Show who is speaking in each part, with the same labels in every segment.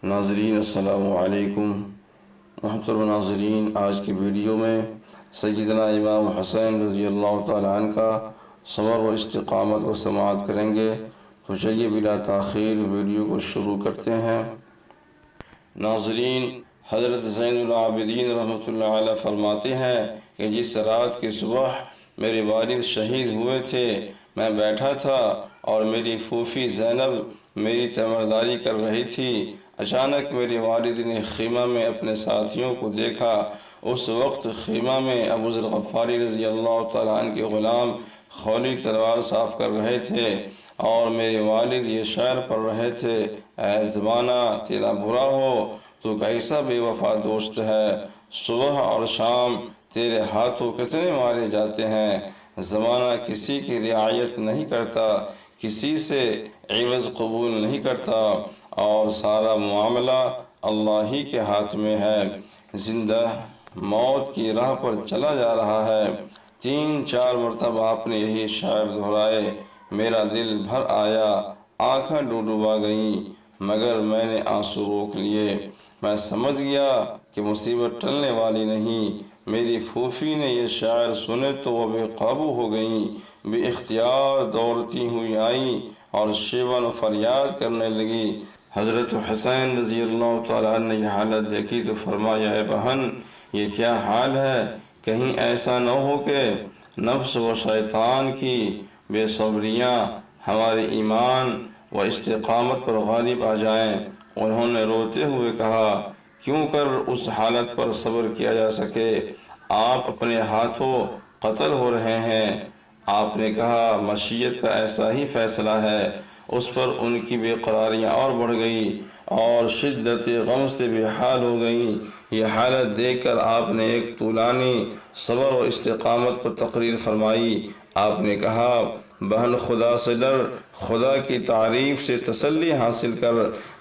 Speaker 1: ناظرین السلام علیکم محترم ناظرین، آج کی ویڈیو میں سیدنا امام حسین رضی اللہ تعالیٰ عنہ کا صبر و استقامت کو سماعت کریں گے۔ تو چلیے بلا تاخیر ویڈیو کو شروع کرتے ہیں۔ ناظرین، حضرت زین العابدین رحمۃ اللہ علیہ فرماتے ہیں کہ جس رات کی صبح میرے والد شہید ہوئے تھے، میں بیٹھا تھا اور میری پھوپھی زینب میری تیمارداری کر رہی تھی۔ اچانک میرے والد نے خیمہ میں اپنے ساتھیوں کو دیکھا۔ اس وقت خیمہ میں ابو ذر غفاری رضی اللہ تعالیٰ عنہ کے غلام خولی تلوار صاف کر رہے تھے اور میرے والد یہ شعر پڑھ رہے تھے: اے زمانہ تیرا برا ہو تو کیسا بے وفا دوست ہے، صبح اور شام تیرے ہاتھوں کتنے مارے جاتے ہیں۔ زمانہ کسی کی رعایت نہیں کرتا، کسی سے عوض قبول نہیں کرتا اور سارا معاملہ اللہ ہی کے ہاتھ میں ہے۔ زندہ موت کی راہ پر چلا جا رہا ہے۔ 3-4 مرتبہ آپ نے یہی شعر دہرائے۔ میرا دل بھر آیا، آنکھیں ڈوبا گئیں، مگر میں نے آنسو روک لیے۔ میں سمجھ گیا کہ مصیبت ٹلنے والی نہیں۔ میری پھوپھی نے یہ شعر سنے تو وہ بے قابو ہو گئیں، بے اختیار دوڑتی ہوئی آئیں اور شیون و فریاد کرنے لگی۔ حضرت حسین رضی اللہ تعالیٰ عنہ نے یہ حالت دیکھی تو فرمایا: اے بہن، یہ کیا حال ہے؟ کہیں ایسا نہ ہو کہ نفس و شیطان کی بے صبریاں ہمارے ایمان و استقامت پر غالب آ جائیں۔ انہوں نے روتے ہوئے کہا: کیوں کر اس حالت پر صبر کیا جا سکے؟ آپ اپنے ہاتھوں قتل ہو رہے ہیں۔ آپ نے کہا: مشیت کا ایسا ہی فیصلہ ہے۔ اس پر ان کی بے قراریاں اور بڑھ گئی اور شدت غم سے بے حال ہو گئیں۔ یہ حالت دیکھ کر آپ نے ایک طولانی صبر و استقامت پر تقریر فرمائی۔ آپ نے کہا: بہن، خدا سے ڈر، خدا کی تعریف سے تسلی حاصل کر۔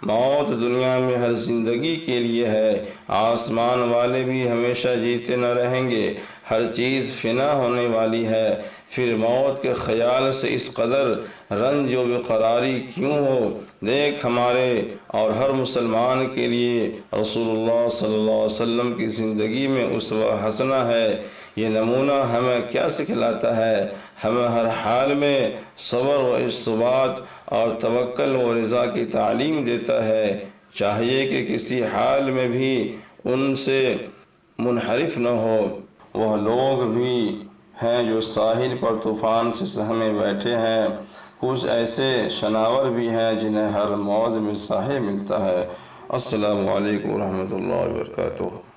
Speaker 1: موت دنیا میں ہر زندگی کے لیے ہے، آسمان والے بھی ہمیشہ جیتے نہ رہیں گے، ہر چیز فنا ہونے والی ہے۔ پھر موت کے خیال سے اس قدر رنج و بے قراری کیوں ہو؟ دیکھ، ہمارے اور ہر مسلمان کے لیے رسول اللہ صلی اللہ علیہ وسلم کی زندگی میں اسوہ حسنہ ہے۔ یہ نمونہ ہمیں کیا سکھلاتا ہے؟ ہمیں ہر حال میں صبر و استثبات اور توکل و رضا کی تعلیم دیتا ہے۔ چاہیے کہ کسی حال میں بھی ان سے منحرف نہ ہو۔ وہ لوگ بھی ہیں جو ساحل پر طوفان سے سہمے بیٹھے ہیں، کچھ ایسے شناور بھی ہیں جنہیں ہر موج میں ساحل ملتا ہے۔ السلام علیکم ورحمۃ اللہ وبرکاتہ۔